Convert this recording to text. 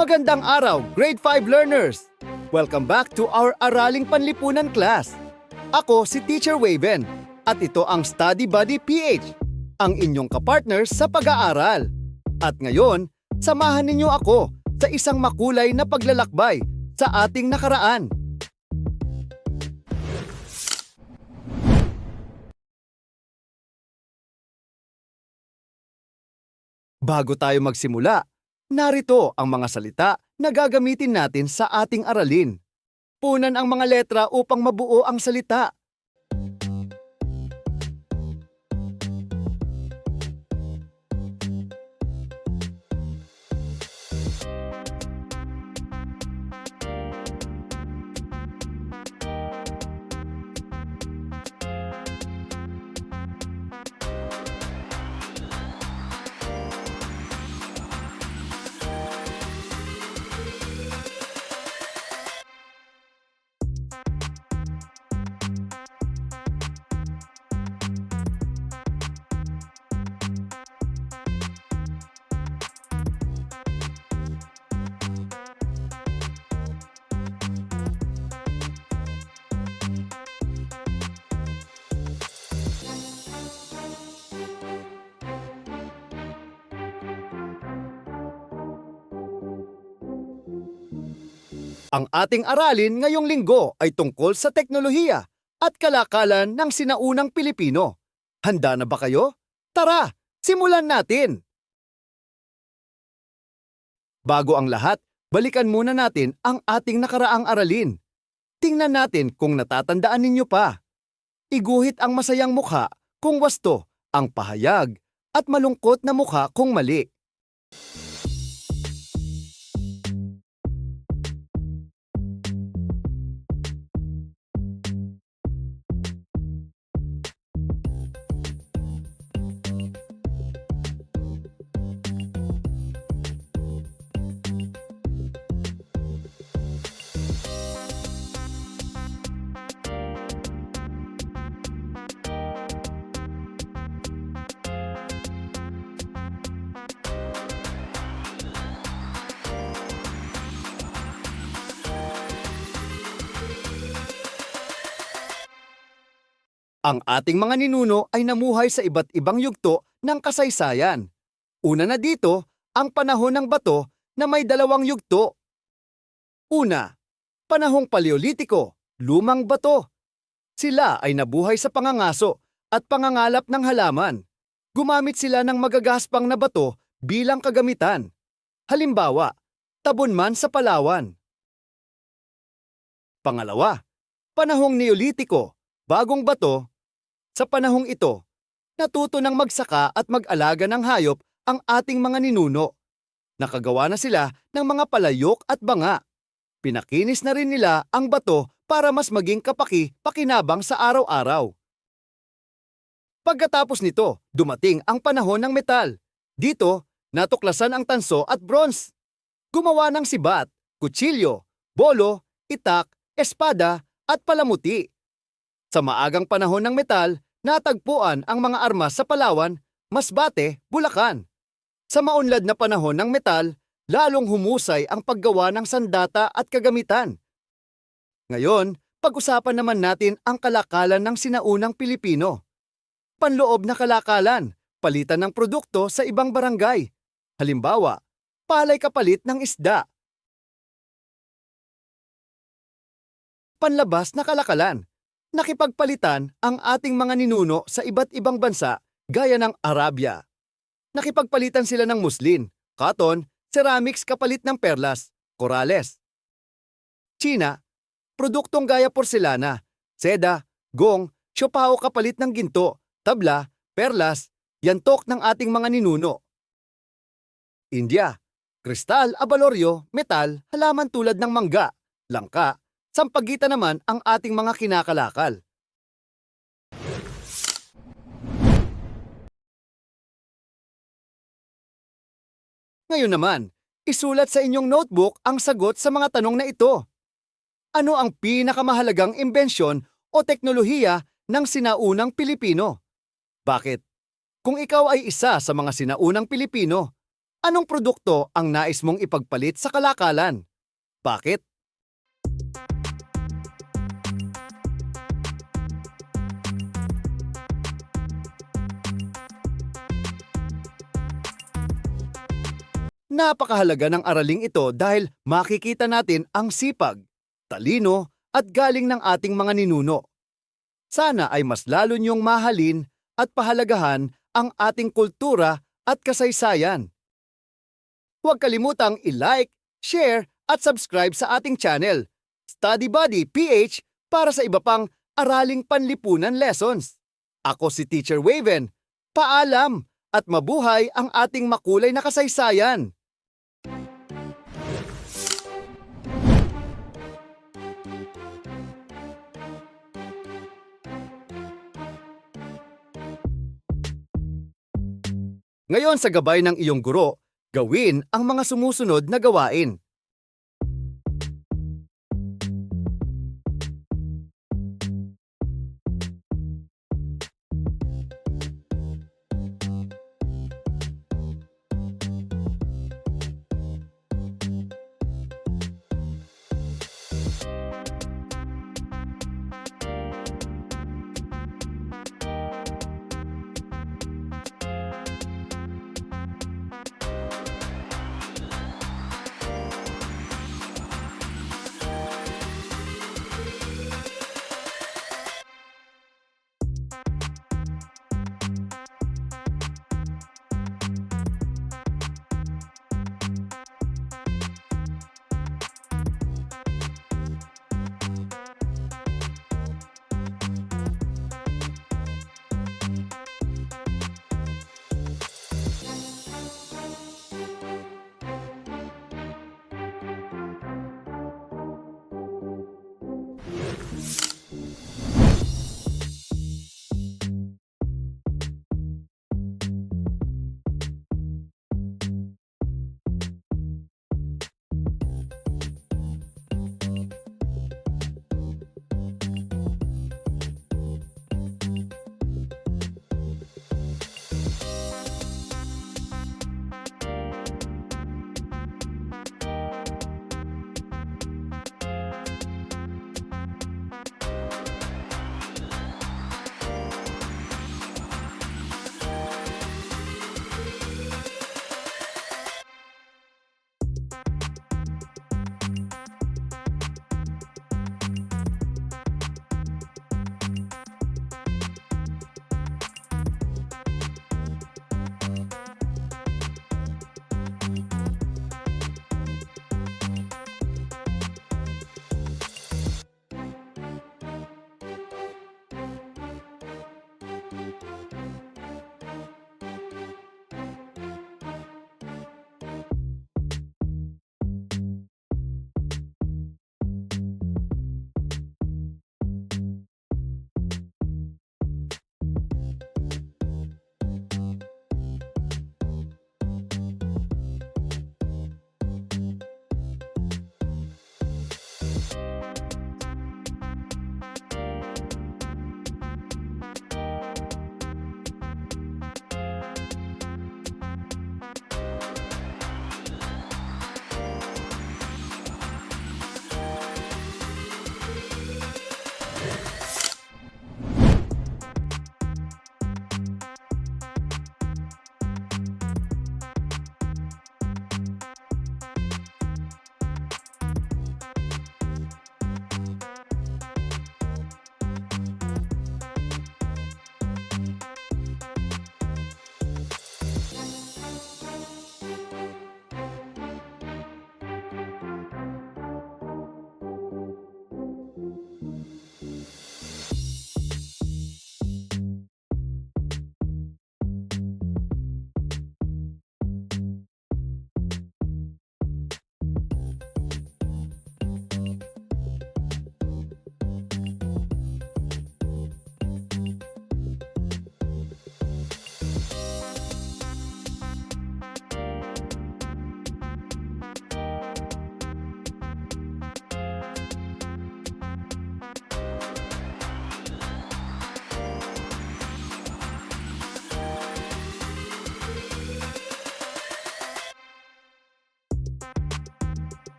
Magandang araw, Grade 5 learners! Welcome back to our Araling Panlipunan class. Ako si Teacher Waven at ito ang Study Buddy PH, ang inyong kapartner sa pag-aaral. At ngayon, samahan ninyo ako sa isang makulay na paglalakbay sa ating nakaraan. Bago tayo magsimula, narito ang mga salita na gagamitin natin sa ating aralin. Punan ang mga letra upang mabuo ang salita. Ang ating aralin ngayong linggo ay tungkol sa teknolohiya at kalakalan ng sinaunang Pilipino. Handa na ba kayo? Tara, simulan natin! Bago ang lahat, balikan muna natin ang ating nakaraang aralin. Tingnan natin kung natatandaan ninyo pa. Iguhit ang masayang mukha kung wasto, ang pahayag, at malungkot na mukha kung mali. Ang ating mga ninuno ay namuhay sa iba't ibang yugto ng kasaysayan. Una na dito, ang panahon ng bato na may dalawang yugto. Una, panahong Paleolitiko, lumang bato. Sila ay nabuhay sa pangangaso at pangangalap ng halaman. Gumamit sila ng magagaspang na bato bilang kagamitan. Halimbawa, Tabunman sa Palawan. Pangalawa, panahong Neolitiko, bagong bato. Sa panahong ito, natuto ng magsaka at mag-alaga ng hayop ang ating mga ninuno. Nakagawa na sila ng mga palayok at banga. Pinakinis na rin nila ang bato para mas maging kapaki-pakinabang sa araw-araw. Pagkatapos nito, dumating ang panahon ng metal. Dito, natuklasan ang tanso at bronze. Gumawa ng sibat, kutsilyo, bolo, itak, espada at palamuti. Sa maagang panahon ng metal, natagpuan ang mga armas sa Palawan, Masbate, Bulacan. Sa maunlad na panahon ng metal, lalong humusay ang paggawa ng sandata at kagamitan. Ngayon, pag-usapan naman natin ang kalakalan ng sinaunang Pilipino. Panloob na kalakalan, palitan ng produkto sa ibang barangay. Halimbawa, palay kapalit ng isda. Panlabas na kalakalan. Nakipagpalitan ang ating mga ninuno sa iba't ibang bansa gaya ng Arabia. Nakipagpalitan sila ng muslin, cotton, ceramics kapalit ng perlas, korales. China, produktong gaya porselana, seda, gong, siopao kapalit ng ginto, tabla, perlas, yantok ng ating mga ninuno. India, kristal, abaloryo, metal, halaman tulad ng mangga, langka, sampagitan naman ang ating mga kinakalakal. Ngayon naman, isulat sa inyong notebook ang sagot sa mga tanong na ito. Ano ang pinakamahalagang imbensyon o teknolohiya ng sinaunang Pilipino? Bakit? Kung ikaw ay isa sa mga sinaunang Pilipino, Anong produkto ang nais mong ipagpalit sa kalakalan? Bakit? Napakahalaga ng araling ito dahil makikita natin ang sipag, talino at galing ng ating mga ninuno. Sana ay mas lalo niyong mahalin at pahalagahan ang ating kultura at kasaysayan. Huwag kalimutang i-like, share at subscribe sa ating channel, Study Buddy PH, para sa iba pang araling panlipunan lessons. Ako si Teacher Waven. Paalam at mabuhay ang ating makulay na kasaysayan! Ngayon sa gabay ng iyong guro, gawin ang mga sumusunod na gawain.